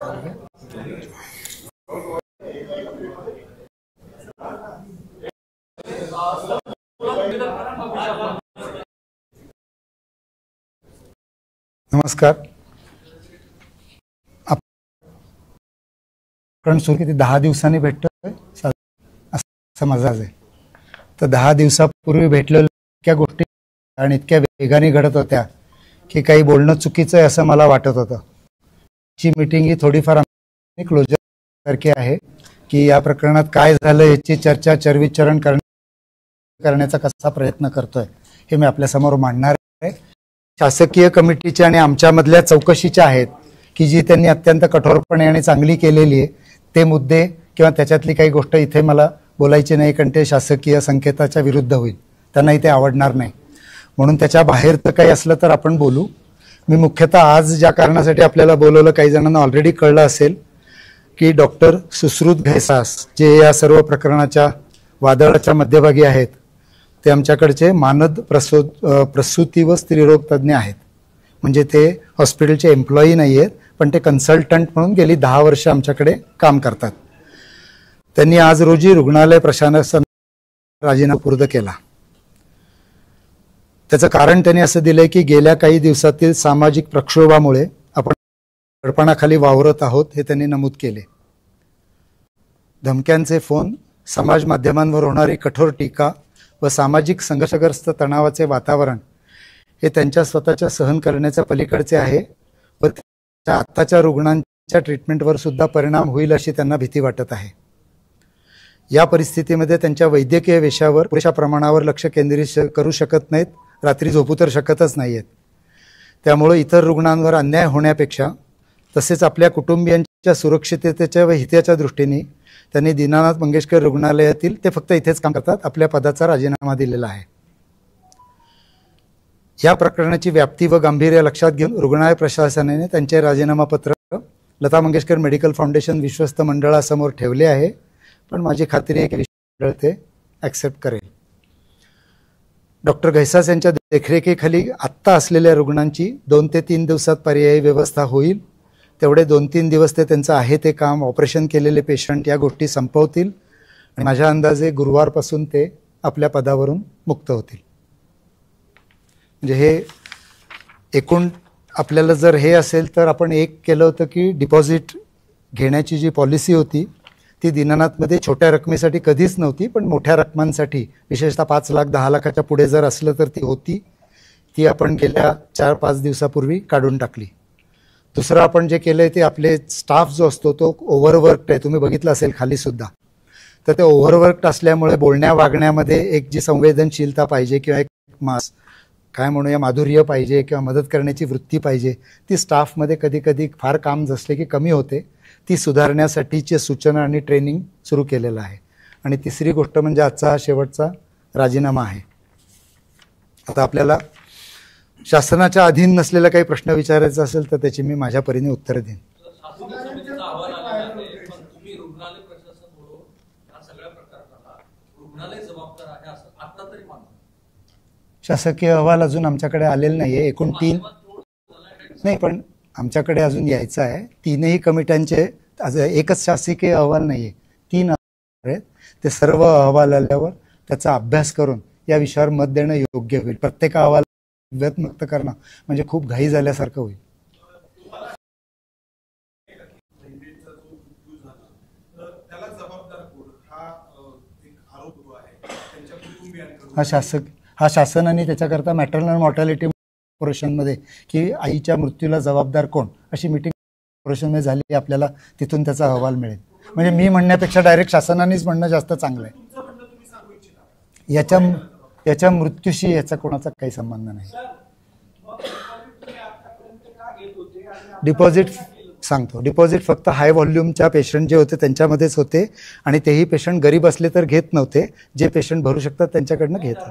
नमस्कार. आपण सुरू किती 10 दिवसांनी भेटतोय असं माझं आहे. तर 10 दिवसापूर्वी भेटलेल्या इतक्या गोष्टी आणि इतक्या वेगाने घडत होत्या की काही बोलणं चुकीचं आहे असं मला वाटत होतं. ची मीटिंग ही थोडीफार क्लोजर सारखी आहे की या प्रकरणात काय झालं याची चर्चा चर्विचरण करण्याचा कसा प्रयत्न करतोय हे मी आपल्यासमोर मांडणार आहे. शासकीय कमिटीच्या आणि आमच्यामधल्या चौकशीच्या आहेत की जी त्यांनी अत्यंत कठोरपणे आणि चांगली केलेली आहे. ते मुद्दे किंवा त्याच्यातली काही गोष्ट इथे मला बोलायची नाही कारण ते शासकीय संकेताच्या विरुद्ध होईल, त्यांना इथे आवडणार नाही. म्हणून त्याच्या बाहेरचं काही असलं तर आपण बोलू. मी मुख्यतः आज ज्या कारणासाठी आपल्याला बोलवलं, काही जणांना ऑलरेडी कळलं असेल की डॉक्टर सुश्रुत घैसास जे या सर्व प्रकरणाच्या वादळाच्या मध्यभागी आहेत ते आमच्याकडचे मानद प्रसूती व स्त्रीरोग तज्ज्ञ आहेत. म्हणजे ते हॉस्पिटलचे एम्प्लॉई नाही आहेत, पण ते कन्सल्टंट म्हणून गेली 10 वर्ष आमच्याकडे काम करतात. त्यांनी आज रोजी रुग्णालय प्रशासन राजीनामा पूर्ण केला. त्याचं कारण त्यांनी असं दिलंय की गेल्या काही दिवसातील सामाजिक प्रक्षोभामुळे आपण दडपणाखाली वावरत आहोत हे त्यांनी नमूद केले. धमक्यांचे फोन, समाज माध्यमांवर होणारी कठोर टीका व सामाजिक संघर्षग्रस्त तणावाचे वातावरण हे त्यांच्या स्वतःच्या सहन करण्याच्या पलीकडचे आहे व त्या आत्ताच्या रुग्णांच्या ट्रीटमेंटवर सुद्धा परिणाम होईल अशी त्यांना भीती वाटत आहे. या परिस्थितीमध्ये त्यांच्या वैद्यकीय विषयावर पुरेशा प्रमाणावर लक्ष केंद्रित करू शकत नाहीत, रात्री झोपू तर शकतच नाही आहेत. त्यामुळे इतर रुग्णांवर अन्याय होण्यापेक्षा तसेच आपल्या कुटुंबियांच्या सुरक्षिततेच्या व हिताच्या दृष्टीने त्यांनी दीनानाथ मंगेशकर रुग्णालयातील, ते फक्त इथेच काम करतात, आपल्या पदाचा राजीनामा दिलेला आहे. या प्रकरणाची व्याप्ती व गांभीर्य लक्षात घेऊन रुग्णालय प्रशासनाने त्यांचे राजीनामा पत्र लता मंगेशकर मेडिकल फाउंडेशन विश्वस्त मंडळासमोर ठेवले आहे. पण माझी खात्री आहे की मंडळ ते ॲक्सेप्ट करेल. डॉक्टर घैसास यांच्या देखरेखीखाली आत्ता असलेल्या रुग्णांची 2 ते 3 दिवसात पर्यायी व्यवस्था होईल. तेवढे 2-3 दिवस ते त्यांचं आहे ते काम, ऑपरेशन केलेले पेशंट या गोष्टी संपवतील आणि माझ्या अंदाजे गुरुवारपासून ते आपल्या पदावरून मुक्त होतील. म्हणजे हे एकूण आपल्याला जर हे असेल तर आपण एक केलं होतं की डिपॉझिट घेण्याची जी पॉलिसी होती ती दीनानाथमध्ये छोट्या रकमेसाठी कधीच नव्हती, पण मोठ्या रकमांसाठी विशेषतः 5 लाख 10 लाखाच्या पुढे जर असलं तर ती होती. ती आपण गेल्या 4-5 दिवसापूर्वी काढून टाकली. दुसरं आपण जे केलं आहे ते आपले स्टाफ जो असतो तो ओव्हरवर्कड आहे, तुम्ही बघितलं असेल खाली सुद्धा. तर ते ओव्हरवर्कड असल्यामुळे बोलण्या वागण्यामध्ये एक जी संवेदनशीलता पाहिजे किंवा एक काय म्हणूया माधुर्य पाहिजे किंवा मदत करण्याची वृत्ती पाहिजे, ती स्टाफमध्ये कधी कधी फार काम असले की कमी होते. ती सुधारण्यासाठीची सूचना आणि ट्रेनिंग सुरू केलेलं आहे. आणि तिसरी गोष्ट म्हणजे आजचा हा शेवटचा राजीनामा आहे. आता आपल्याला शासनाच्या अधीन नसलेला काही प्रश्न विचारायचा असेल तर त्याची मी माझ्या परीने उत्तर देईन. शासकीय अहवाल अजून आमच्याकडे आलेला नाहीये. एकूण 3 नाही, पण आमच्याकडे अजून यायचं आहे. 3ही कमिट्यांचे एकच शासकीय अहवाल नाहीये, 3 आहेत. ते सर्व अहवाल आल्यावर त्याचा अभ्यास करून या विषयावर मत देणं योग्य होईल. प्रत्येक अहवाल व्यक्त करणं म्हणजे खूप घाई झाल्यासारखं होईल. हा शासन आणि त्याच्याकरता मॅटर्नल मॉर्टॅलिटी कॉर्पोरेशनमध्ये की आईच्या मृत्यूला जबाबदार कोण अशी मीटिंग कॉर्पोरेशनमध्ये झाली. आपल्याला तिथून त्याचा अहवाल मिळेल. म्हणजे मी म्हणण्यापेक्षा डायरेक्ट शासनानेच म्हणणं जास्त चांगलं आहे. याच्या मृत्यूशी याचा कोणाचा काही संबंध नाही. डिपॉझिट सांगतो, डिपॉझिट फक्त हाय व्हॉल्यूमच्या पेशंट जे होते त्यांच्यामध्येच होते आणि तेही पेशंट गरीब असले तर घेत नव्हते. जे पेशंट भरू शकतात त्यांच्याकडनं घेतात.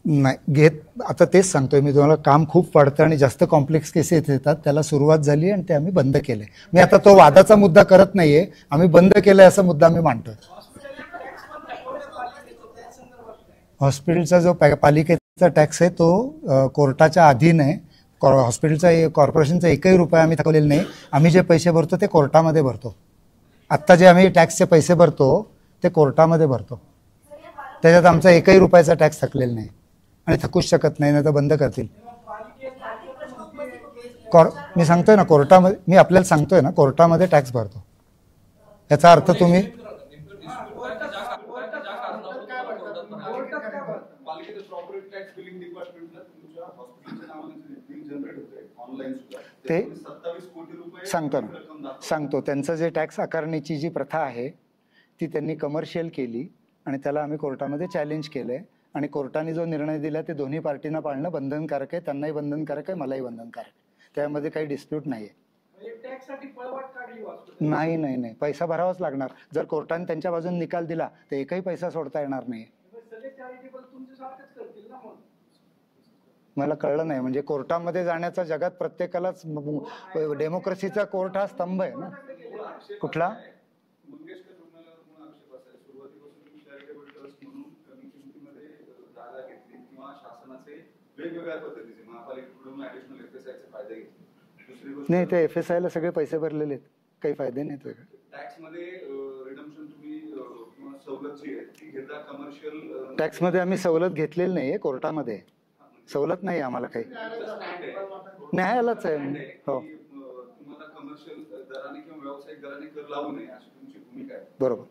नाही घेत. आता तेच सांगतोय मी तुम्हाला, काम खूप वाढतं आणि जास्त कॉम्प्लेक्स केसेस येतात. त्याला सुरुवात झाली आणि ते आम्ही बंद केले. मी आता तो वादाचा मुद्दा करत नाहीये, आम्ही बंद केलाय असा मुद्दा आम्ही मांडतोय. हॉस्पिटलचा जो पालिकेचा टॅक्स आहे तो कोर्टाच्या अधीन आहे. हॉस्पिटलचा कॉर्पोरेशनचा एकही रुपया आम्ही थकवलेला नाही. आम्ही जे पैसे भरतो ते कोर्टामध्ये भरतो. आत्ता जे आम्ही टॅक्सचे पैसे भरतो ते कोर्टामध्ये भरतो. त्याच्यात आमचा एकही रुपयाचा टॅक्स थकलेला नाही आणि थकूच शकत नाही, नाही तर बंद करतील. मी सांगतोय ना कोर्टामध्ये, मी आपल्याला सांगतोय ना कोर्टामध्ये टॅक्स भरतो. याचा अर्थ तुम्ही ते सांगतो त्यांचं जे टॅक्स आकारणीची जी प्रथा आहे ती त्यांनी कमर्शियल केली आणि त्याला आम्ही कोर्टामध्ये चॅलेंज केलंय आणि कोर्टाने जो निर्णय दिला ते दोन्ही पार्टींना पाळणं बंधनकारक आहे. त्यांनाही बंधनकारक आहे, मलाही बंधनकारक आहे. त्यामध्ये काही डिस्प्यूट नाहीये. नाही नाही नाही, पैसा भरावाच लागणार. जर कोर्टाने त्यांच्या बाजूने निकाल दिला तर एकही पैसा सोडता येणार नाही. मला कळलं नाही, म्हणजे कोर्टामध्ये जाण्याचा जगात प्रत्येकालाच, डेमोक्रेसीचा कोर्ट हा स्तंभ आहे ना. कुठला? नाही, ते FSI ला सगळे पैसे भरलेले आहेत, काही फायदे नाहीत वेगळे. टॅक्समध्ये आम्ही सवलत घेतलेली नाहीये, कोर्टामध्ये सवलत नाही आम्हाला काही. न्यायालयाच आहे. हो बरोबर.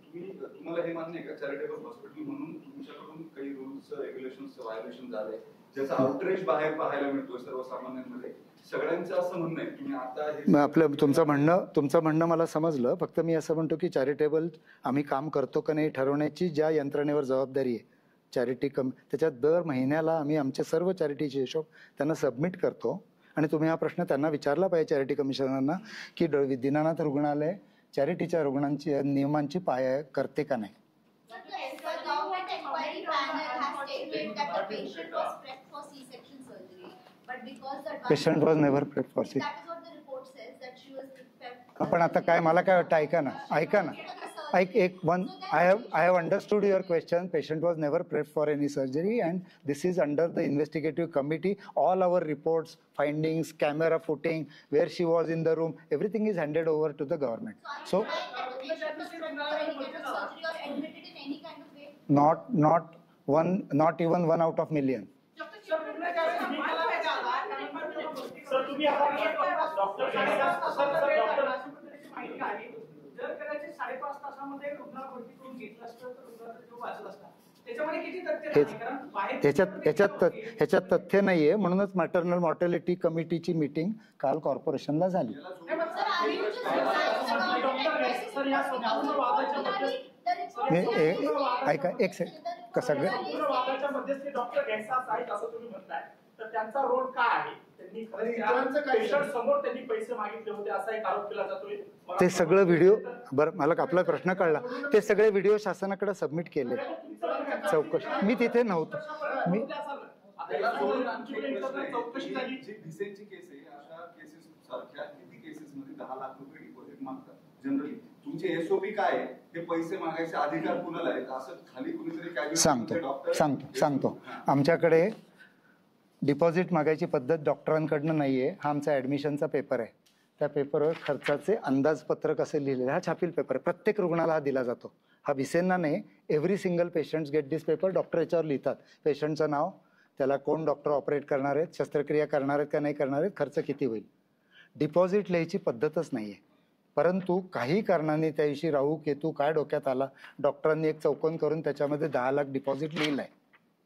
तुम्हाला हे मान्य आहे का चॅरिटेबल हॉस्पिटल म्हणून तुमच्याकडून काही रूल्स रेग्युलेशन्स व्हायोलेशन झाले, ज्याचा आउटरीच बाहेर पाहायला मिळतोय सर्वसामान्यांमध्ये? सगळ्यांचं असं म्हणणं आहे. तुम्ही आता आपलं तुमचं म्हणणं मला समजलं. फक्त मी असं म्हणतो की चॅरिटेबल आम्ही काम करतो का नाही ठरवण्याची ज्या यंत्रणेवर जबाबदारी आहे चॅरिटी त्याच्यात दर महिन्याला आम्ही आमचे सर्व चॅरिटीचे हिशोब त्यांना सबमिट करतो. आणि तुम्ही हा प्रश्न त्यांना विचारला पाहिजे चॅरिटी कमिशनरना की दीनानाथ रुग्णालय चॅरिटीच्या रुग्णांची नियमांची पाय करते का नाही. Patient was never prepped for C. पण आता काय, मला काय वाटतं, ऐका ना I have understood your question. Patient was never prepped for any surgery and this is under the investigative committee. All our reports, findings, camera footing, where she was in the room, everything is handed over to the government. So not even 1 out of million. ह्याच्यात तथ्य नाहीये, म्हणूनच maternal mortality कमिटीची meeting काल कॉर्पोरेशनला झाली. ऐका एक second, सगळे त्यांचा रोल काय आहे? ते सगळं व्हिडिओ, बरं मला आपला प्रश्न कळला. ते सगळे व्हिडिओ शासनाकडे सबमिट केले, चौकशी. मी तिथे नव्हतो. जनरली तुमचे SOP काय आहे? हे पैसे मागायचे अधिकार कुणाला आहेत? असं खाली कुणीतरी सांगतो. आमच्याकडे डिपॉझिट मागायची पद्धत डॉक्टरांकडनं नाहीये. हा आमचा ऍडमिशनचा पेपर आहे. त्या पेपरवर खर्चाचे अंदाजपत्रक असे लिहिलेले, हा छापील पेपर आहे. प्रत्येक रुग्णाला हा दिला जातो. हा विसेंना नाही. Every single patient get this paper. Doctor याच्यावर लिहितात पेशंटचं नाव, त्याला कोण डॉक्टर ऑपरेट करणार आहेत, शस्त्रक्रिया करणार आहेत का नाही करणार आहेत, खर्च किती होईल. डिपॉझिट लिहायची पद्धतच नाहीये. परंतु काही कारणाने त्या दिवशी राहू केतू काय डोक्यात आला, डॉक्टरांनी एक चौकोन करून त्याच्यामध्ये 10 लाख डिपॉझिट लिहिलंय.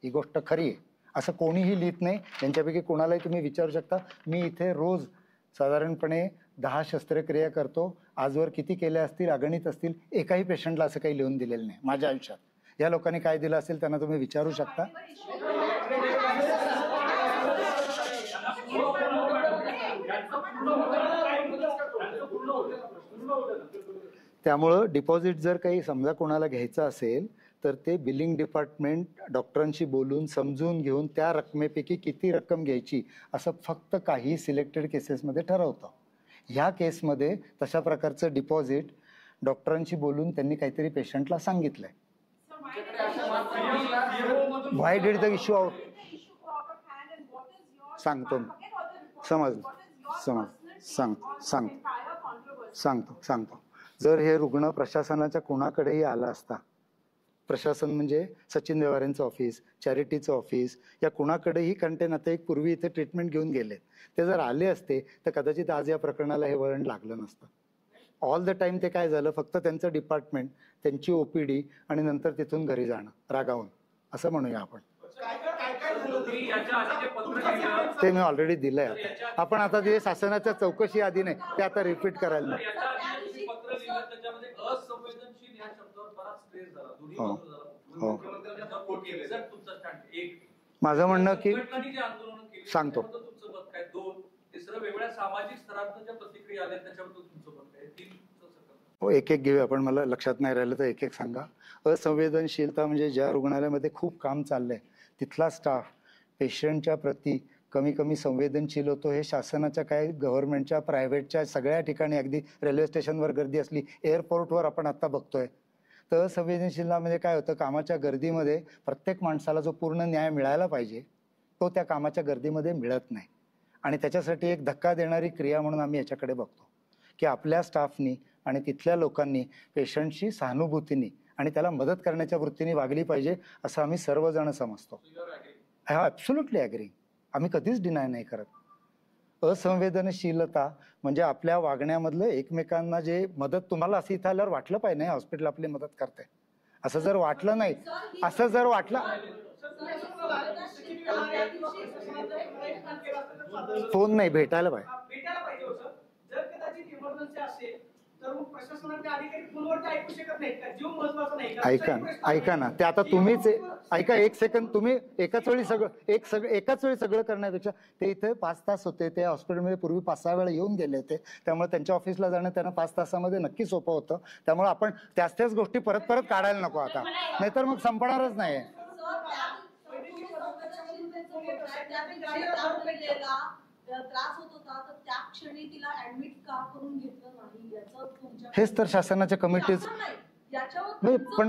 ही गोष्ट खरी आहे. असं कोणीही लिहित नाही. त्यांच्यापैकी कोणालाही तुम्ही विचारू शकता. मी इथे रोज साधारणपणे 10 शस्त्रक्रिया करतो. आजवर किती केल्या असतील, अगणित असतील. एकाही पेशंटला असं काही लिहून दिलेलं नाही माझ्या आयुष्यात. या लोकांनी काय दिलं असेल त्यांना तुम्ही विचारू शकता. त्यामुळं डिपॉझिट जर काही समजा कोणाला घ्यायचं असेल तर ते बिलिंग डिपार्टमेंट डॉक्टरांशी बोलून समजून घेऊन त्या रकमेपैकी किती रक्कम घ्यायची असं फक्त काही सिलेक्टेड केसेसमध्ये ठरवतं. ह्या केसमध्ये तशा प्रकारचं डिपॉझिट डॉक्टरांशी बोलून त्यांनी काहीतरी पेशंटला सांगितलंय. व्हाय डिड द इश्यू आउट? सांगतो. जर हे रुग्ण प्रशासनाच्या कोणाकडेही आला असता, प्रशासन म्हणजे सचिन देवारेंचं ऑफिस, चॅरिटीचं ऑफिस, या कुणाकडेही कंटेन आता एक पूर्वी इथे ट्रीटमेंट घेऊन गेले, ते जर आले असते तर कदाचित आज या प्रकरणाला हे वळण लागलं नसतं. ऑल द टाइम ते काय झालं, फक्त त्यांचं डिपार्टमेंट, त्यांची ओपीडी आणि नंतर तिथून घरी जाणं रागावून, असं म्हणूया आपण. ते मी ऑलरेडी दिलंय. आपण आता ते शासनाच्या चौकशी आधी नाही, ते आता रिपीट करायला नाही. माझं म्हणणं की सांगतो, हो एक एक घेऊया आपण, मला लक्षात नाही राहिलं तर एक एक सांगा. असंवेदनशीलता म्हणजे ज्या रुग्णालयामध्ये खूप काम चाललंय तिथला स्टाफ पेशंटच्या प्रती कमी संवेदनशील होतो. हे शासनाच्या काय, गव्हर्नमेंटच्या, प्रायव्हेटच्या सगळ्या ठिकाणी, अगदी रेल्वे स्टेशनवर गर्दी असली, एअरपोर्टवर आपण आता बघतोय. तर असंवेदनशीलता म्हणजे काय होतं, कामाच्या गर्दीमध्ये प्रत्येक माणसाला जो पूर्ण न्याय मिळायला पाहिजे तो त्या कामाच्या गर्दीमध्ये मिळत नाही. आणि त्याच्यासाठी एक धक्का देणारी क्रिया म्हणून आम्ही याच्याकडे बघतो की आपल्या स्टाफनी आणि तिथल्या लोकांनी पेशंटशी सहानुभूतीने आणि त्याला मदत करण्याच्या वृत्तीने वागली पाहिजे, असं आम्ही सर्वजण समजतो. हा, ॲब्सोल्युटली ॲग्री. आम्ही कधीच डिनाय नाही करत. असंवेदनशीलता म्हणजे आपल्या वागण्यामधलं एकमेकांना जे मदत, तुम्हाला असं इथं आल्यावर वाटलं पाहिजे नाही हॉस्पिटल आपली मदत करते, असं जर वाटलं नाही, असं जर वाटलं, फोन नाही भेटायला पाहिजे. ऐका ना, ते आता तुम्हीच ऐका, एक सेकंद, तुम्ही एकाच वेळी सगळं करण्यापेक्षा, ते इथे 5 तास होते, ते हॉस्पिटलमध्ये पूर्वी 5-6 वेळा येऊन गेले होते, त्यामुळे त्यांच्या ऑफिसला जाणं त्यांना 5 तासामध्ये नक्की सोपं होतं. त्यामुळे आपण त्याच गोष्टी परत काढायला नको आता, नाहीतर मग संपणारच नाही. त्रास होत होता तर त्या क्षणी तिला ऍडमिट का करून घेतलं नाही, याचं तुमच्या, हेच तर शासनाच्या कमिटीज. पण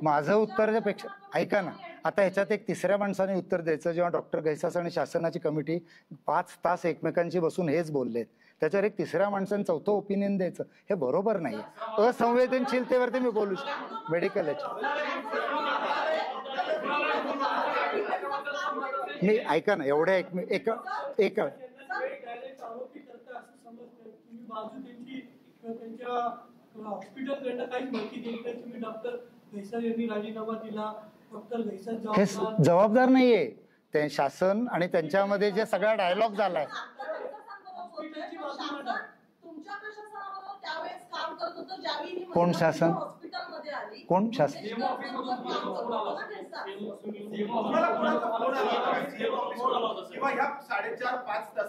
माझं उत्तरापेक्षा ऐका ना, आता ह्याच्यात एक तिसऱ्या माणसाने उत्तर द्यायचं. जेव्हा डॉक्टर गैसास आणि शासनाची कमिटी 5 तास एकमेकांशी बसून हेच बोललेत, त्याच्यावर एक तिसऱ्या माणसाने चौथं ओपिनियन द्यायचं, हे बरोबर नाही. असंवेदनशीलतेवरती मी बोलू शकतो, मेडिकल मी ऐका ना, एवढ्या एक हे जबाबदार नाहीये ते शासन, आणि त्यांच्यामध्ये जे सगळा डायलॉग झालाय, कोण शासन, कोण शासन,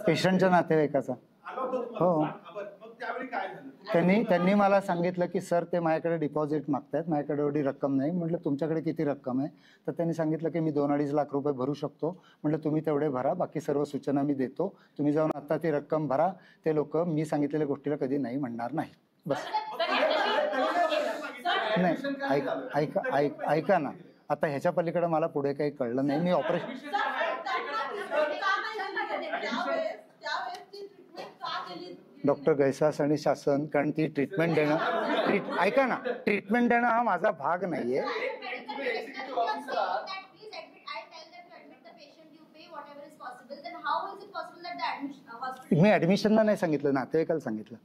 पेशंटच्या नातेवाईकाचा. हो, त्यांनी मला सांगितलं की सर ते माझ्याकडे डिपॉझिट मागतायत, माझ्याकडे एवढी रक्कम नाही. म्हटलं तुमच्याकडे किती रक्कम आहे, तर त्यांनी सांगितलं की मी 2-2.5 लाख रुपये भरू शकतो. म्हटलं तुम्ही तेवढे भरा, बाकी सर्व सूचना मी देतो, तुम्ही जाऊन आता ती रक्कम भरा. ते लोक मी सांगितलेल्या गोष्टीला कधी नाही म्हणणार नाही. बस. नाही, ऐका ना, आता ह्याच्या पलीकडे मला पुढे काही कळलं नाही. मी ऑपरेशन डॉक्टर गैसास आणि शासन, कारण ती ट्रीटमेंट देणं, ऐका ना, ट्रीटमेंट देणं हा माझा भाग नाहीये. मी ऍडमिशनला नाही सांगितलं, नातेवाईकाला सांगितलं.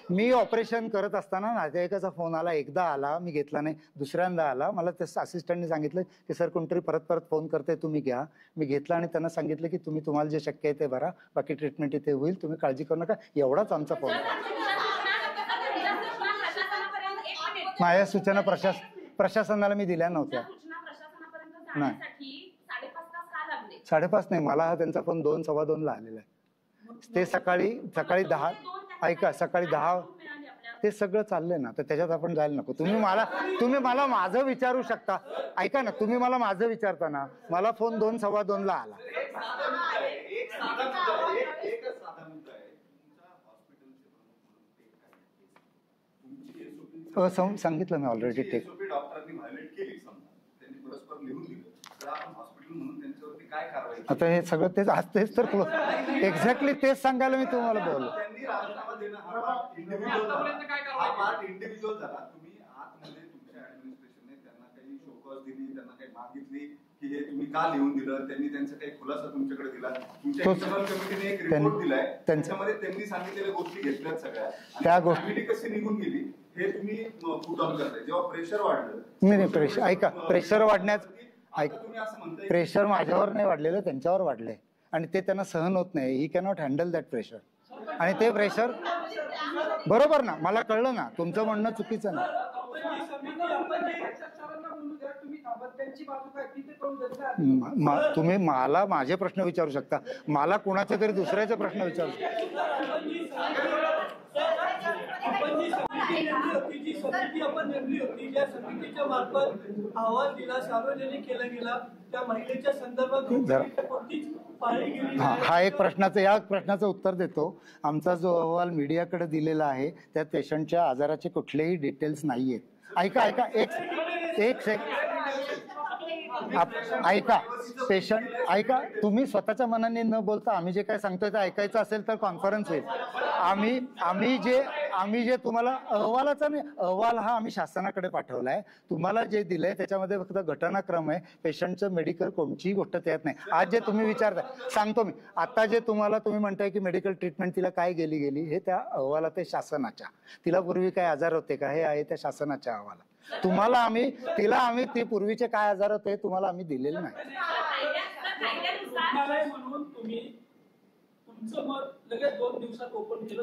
मी ऑपरेशन करत असताना नातेवाईकाचा फोन आला, एकदा आला, मी घेतला नाही, दुसऱ्यांदा आला. मला त्या असिस्टंटने सांगितलं की सर कोणतरी परत फोन करते, तुम्ही घ्या. मी घेतला आणि त्यांना सांगितलं की तुम्हाला जे शक्य आहे ते भरा, बाकी ट्रीटमेंट इथे होईल, तुम्ही काळजी करू नका. एवढाच आमचा फोन. माझ्या सूचना प्रशासनाला मी दिल्या नव्हत्या. नाही, 5:30 नाही, मला हा त्यांचा फोन 2-2:15 आलेला आहे. ते सकाळी 10, ऐका, सकाळी 10, ते सगळं चाललंय ना, तर त्याच्यात आपण जायला नको. तुम्ही मला माझं विचारू शकता. ऐका ना, तुम्ही मला माझं विचारताना मला फोन 2-2:15 आला. सांगितलं मी ऑलरेडी. डॉक्टरांनी व्हायलेट केली, समजा त्यांनी परस्पर लिहून दिलं, तर आपण हॉस्पिटल म्हणून त्यांच्यावरती काय कारवाई? आता हे सगळं तेच आज तेच तर एक्झॅक्टली तेच सांगायला मी तुम्हाला बोललो. त्यांनी राजीनामा देणं हा पार्ट इंडिव्हिज्युअल झाला. तुम्ही आतमध्ये तुमच्या ऍडमिनिस्ट्रेशनने त्यांना काही शोकॉज दिली, त्यांना काही मागितली की हे तुम्ही का लिहून दिलं, त्यांनी त्यांचा काही खुलासा तुमच्याकडे दिला, तुमच्या इंटरनल कमिटीने एक रिपोर्ट दिलाय, त्याच्यामध्ये त्यांनी सांगितलेल्या गोष्टी घेतल्यात सगळ्या, त्या गोष्टी कशी निघून गेली हे तुम्ही पुट ऑन करताय. जेव्हा प्रेशर वाढलं, नाही प्रेशर ऐका, प्रेशर वाढण्याचं तुम्ही असं म्हणताय प्रेशर माझ्यावर नाही वाढलेलं, त्यांच्यावर वाढलंय आणि ते त्यांना सहन होत नाही. ही कॅनॉट हँडल दॅट प्रेशर. आणि ते प्रेशर बरोबर ना, मला कळलं ना, तुमचं म्हणणं चुकीचं ना. तुम्ही मला माझे प्रश्न विचारू शकता, मला कुणाचे तरी दुसऱ्याचे प्रश्न विचारू शकता. समिती आपण नेमली होती, ज्या समितीच्या मार्फत अहवाल दिला, सार्वजनिक केला गेला, त्या महिलेच्या संदर्भात हा एक प्रश्नाचं, या प्रश्नाचं उत्तर देतो. आमचा जो अहवाल मीडियाकडे दिलेला आहे त्यात पेशंटच्या आजाराचे कुठलेही डिटेल्स नाहीयेत. ऐका ऐका एक सेकंड ऐका, पेशंट ऐका, तुम्ही स्वतःच्या मनाने न बोलता आम्ही जे काय सांगतोय ते ऐकायचं असेल तर कॉन्फरन्स होईल. आम्ही जे तुम्हाला अहवालाचा नाही, अहवाल हा आम्ही शासनाकडे पाठवलाय. तुम्हाला जे दिलंय त्याच्यामध्ये फक्त घटनाक्रम आहे, पेशंटचं मेडिकल कोणतीही गोष्ट त्यात नाही. आज जे तुम्ही विचारताय सांगतो मी, आता जे तुम्ही म्हणताय की मेडिकल ट्रीटमेंट तिला काय गेली हे त्या अहवालात आहे शासनाच्या. तिला पूर्वी काय आजार होते का हे आहे त्या शासनाच्या अहवालात. तुम्हाला आम्ही ते पूर्वीचे काय आजार होते तुम्हाला आम्ही दिलेले नाही.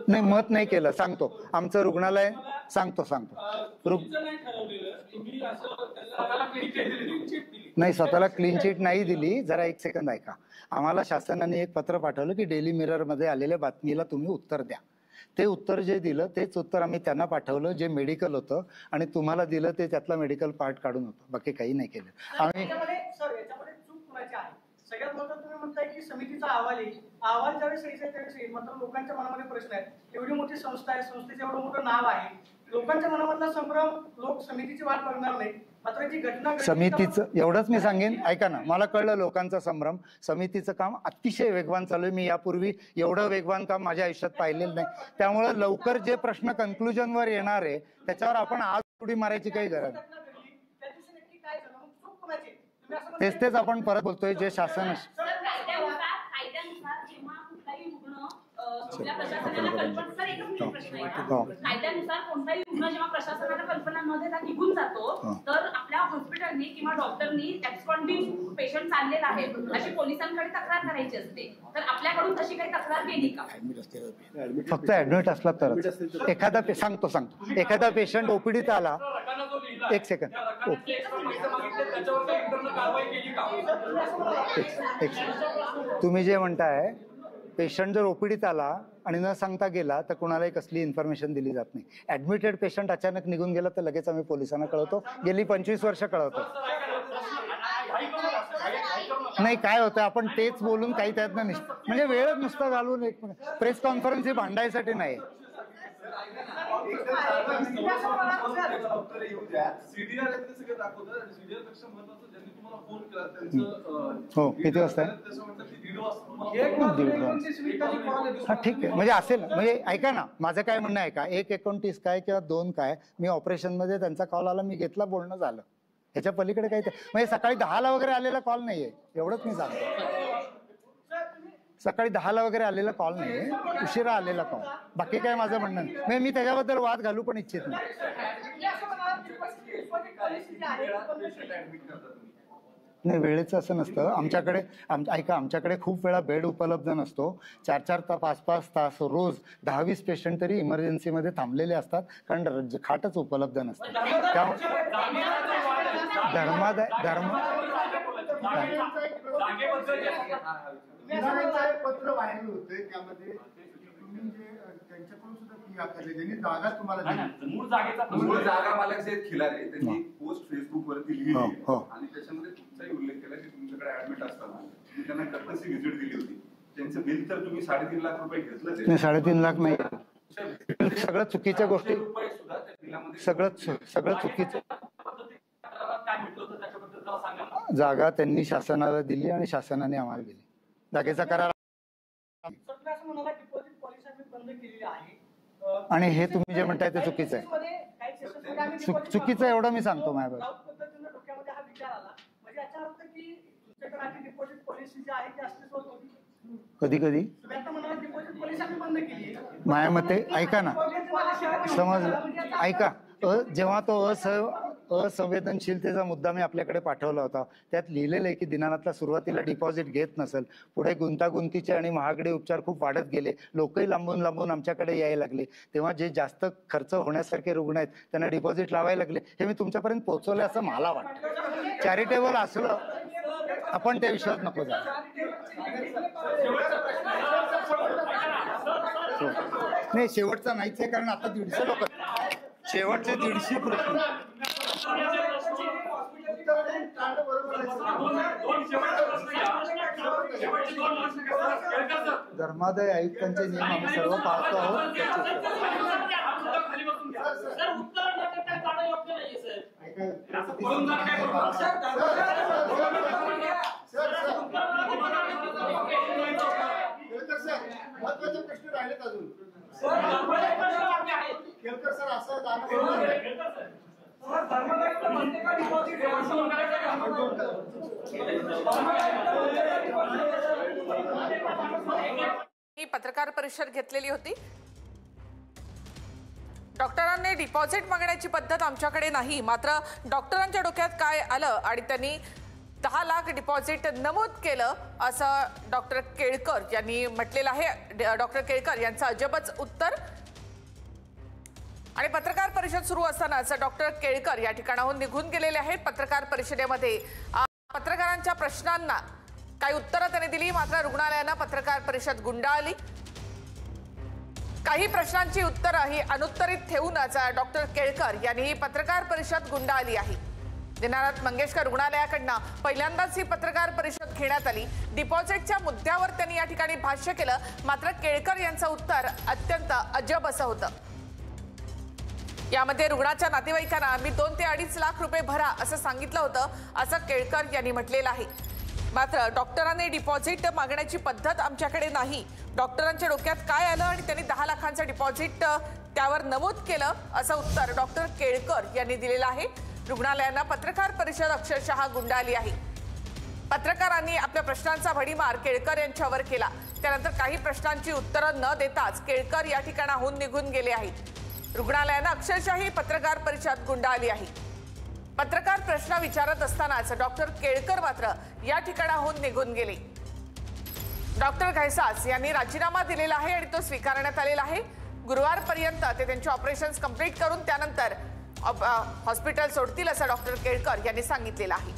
नाही मत नाही केलं, सांगतो आमचं रुग्णालय, सांगतो नाही, स्वतःला क्लीन चिट नाही दिली. जरा एक सेकंद ऐका. आम्हाला शासनाने एक पत्र पाठवलं की डेली मिरर मध्ये आलेल्या बातमीला तुम्ही उत्तर द्या. ते उत्तर जे दिलं तेच उत्तर आम्ही त्यांना पाठवलं जे मेडिकल होतं, आणि तुम्हाला दिलं ते त्यातला मेडिकल पार्ट काढून होतं, बाकी काही नाही केलं आम्ही. सगळ्यात महत्त्वाचं तुम्ही म्हणताय की समितीचा अहवाल येईल, अहवाल ज्यावेळेस यायचा त्यावेळेस येईल, मात्र लोकांच्या मनामध्ये प्रश्न आहे. एवढी मोठी संस्था आहे, संस्थेचं एवढं मोठं नाव आहे, लोकांच्या मनामधला संभ्रम, लोक समितीची वाट बघणार नाही. मात्र जी घटना समितीचं एवढंच मी सांगेन, ऐका ना, मला कळलं लोकांचा संभ्रम. समितीचं काम अतिशय वेगवान चालू आहे. मी यापूर्वी एवढं वेगवान काम माझ्या आयुष्यात पाहिलेलं नाही. त्यामुळे लवकर जे प्रश्न कन्क्लुजनवर येणार आहे त्याच्यावर आपण आज उडी मारायची काही गरज नाही. तेच आपण परत बोलतोय जे शासन कायद्यानुसार कोणताही रुग्ण जेव्हा प्रशासनाला कल्पना न देता निघून जातो तर आपल्या हॉस्पिटलनी किंवा डॉक्टरनी ऍब्स्कॉन्डिंग पेशंट चाललेला आहे अशी पोलिसांकडे तक्रार करायची असते. तर आपल्याकडून तशी काही तक्रार केली का? फक्त ऍडमिट असला तर एखादा सांगतो एखादा पेशंट ओपीडीत आला, एक सेकंद, तुम्ही जे म्हणताय पेशंट जर ओपीडीत आला आणि न सांगता गेला तर कुणालाही कसली इन्फॉर्मेशन दिली जात नाही. ऍडमिटेड पेशंट अचानक निघून गेला तर लगेच आम्ही पोलिसांना कळवतो. गेली 25 वर्ष कळवतो. नाही काय होतं आपण तेच बोलून काही त्यात नाही, म्हणजे वेळच नुसतं घालून एक प्रेस कॉन्फरन्स ही भांडायसाठी नाही. हो किती वाजता? हा ठीक आहे, म्हणजे असेल, म्हणजे ऐका ना माझं काय म्हणणं आहे का, 1:29 काय किंवा 2 काय, मी ऑपरेशन मध्ये त्यांचा कॉल आला, मी घेतला, बोलणं झालं. ह्याच्या पलीकडे काही म्हणजे सकाळी 10ला वगैरे आलेला कॉल नाहीये, एवढंच मी सांगतो. सकाळी 10ला वगैरे आलेला कॉल नाहीये, उशिरा आलेला कॉल. बाकी काय माझं म्हणणं नाही, मी त्याच्याबद्दल वाद घालू पण इच्छित नाही. नाही वेळेचं असं नसतं आमच्याकडे. ऐका आमच्याकडे खूप वेळा बेड उपलब्ध नसतो. 4-4 तास 5-5 तास रोज 10-20 पेशंट तरी इमर्जन्सीमध्ये थांबलेले असतात कारण खाटच उपलब्ध नसतात. पत्र व्हायरल होते त्यामध्ये तुम्ही जे त्यांच्याकडून सुद्धा फी आकारली, ज्यांनी जागा तुम्हाला मूळ जागा मालक जे खिलारे त्यांनी पोस्ट फेसबुक वरती लिहिली आणि त्याच्यामध्ये तुमचाही उल्लेख केला की तुमच्याकडे ऍडमिट असताना तुम्ही त्यांना कर्टसी व्हिजिट दिली होती. त्यांचं बिल तर तुम्ही 3.5 लाख रुपये घेतलं. 3.5 लाख नाही, सगळं चुकीच्या गोष्टी, सगळं चुकीचं. जागा त्यांनी शासनाला दिली आणि शासनाने आम्हाला दिली. जागेचा करार सर असं म्हणाला डिपॉझिट पॉलिसी आम्ही बंद केलेली आहे आणि हे तुम्ही जे म्हणताय ते चुकीचं आहे. चुकीचं एवढं मी सांगतो माझ्या पद्धतीने डोक्यामध्ये हा विचार आला म्हणजे याचा अर्थ की तुमच्याकडे आधी डिपॉझिट पॉलिसी जी आहे ती अस्तित्वात होती. कधी कधी डिपॉझिट पॉलिसी आम्ही बंद केली. माझ्या मते ऐका ना, समज ऐका, जेव्हा तो असंवेदनशीलतेचा मुद्दा मी आपल्याकडे पाठवला होता त्यात लिहिलेलं आहे की दीनानाथला सुरुवातीला डिपॉझिट घेत नसेल, पुढे गुंतागुंतीचे आणि महागडे उपचार खूप वाढत गेले, लोकही लांबून लांबून आमच्याकडे यायला लागले, तेव्हा जे जास्त खर्च होण्यासारखे रुग्ण आहेत त्यांना डिपॉझिट लावायला लागले. हे मी तुमच्यापर्यंत पोहोचवलं असं मला वाटतं. चॅरिटेबल असलं आपण त्या विषयात नको जा. नाही शेवटचा नाहीच आहे कारण आता 150 लोक, शेवटचे 150 प्रश्न. धर्मादाय आयुक्तांचे नियम आम्ही सर्व पाळतो आहोत. महत्वाचे प्रश्न राहिलेत अजून. केळकर सर असं ही पत्रकार परिषद घेतलेली होती. डॉक्टरांनी डिपॉझिट मागण्याची पद्धत आमच्याकडे नाही, मात्र डॉक्टरांच्या डोक्यात काय आलं आणि त्यांनी 10 लाख डिपॉझिट नमूद केलं असं डॉक्टर केळकर यांनी म्हटलेलं आहे. डॉक्टर केळकर यांचं अजबच उत्तर. आणि पत्रकार परिषद सुरू असतानाच डॉक्टर केळकर या ठिकाणाहून निघून गेलेले आहेत. पत्रकार परिषदेमध्ये पत्रकारांच्या प्रश्नांना काही उत्तरं त्यांनी दिली, मात्र रुग्णालयानं पत्रकार परिषद गुंडाळली. काही प्रश्नांची उत्तरं ही अनुत्तरित ठेवूनच डॉक्टर केळकर यांनी ही पत्रकार परिषद गुंडाळली आहे. दीनानाथ मंगेशकर रुग्णालयाकडनं पहिल्यांदाच ही पत्रकार परिषद घेण्यात आली. डिपॉझिटच्या मुद्द्यावर त्यांनी या ठिकाणी भाष्य केलं, मात्र केळकर यांचं उत्तर अत्यंत अजब असं होतं. यामध्ये रुग्णाच्या नातेवाईकांना आम्ही 2 ते 2.5 लाख रुपये भरा असं सांगितलं होतं असं केळकर यांनी म्हटलेलं आहे. मात्र डॉक्टरांनी डिपॉझिट मागण्याची पद्धत आमच्याकडे नाही, डॉक्टरांच्या डोक्यात काय आलं आणि त्यांनी 10 लाखांचं डिपॉझिट त्यावर नमूद केलं असं उत्तर डॉक्टर केळकर यांनी दिलेलं आहे. रुग्णालयांना पत्रकार परिषद अक्षरशः गुंडाळली आहे. पत्रकारांनी आपल्या प्रश्नांचा भडीमार केळकर यांच्यावर केला. त्यानंतर काही प्रश्नांची उत्तरं न देताच केळकर या ठिकाणाहून निघून गेले आहेत. रुग्णालयानं अक्षरशः ही पत्रकार परिषद गुंडाळली आहे. पत्रकार प्रश्न विचारत असतानाच डॉक्टर केळकर मात्र या ठिकाणाहून निघून गेले. डॉक्टर घैसास यांनी राजीनामा दिलेला आहे आणि तो स्वीकारण्यात आलेला आहे. गुरुवारपर्यंत ते त्यांचे ऑपरेशन्स कंप्लीट करून त्यानंतर हॉस्पिटल सोडतील असं डॉक्टर केळकर यांनी सांगितलेलं आहे.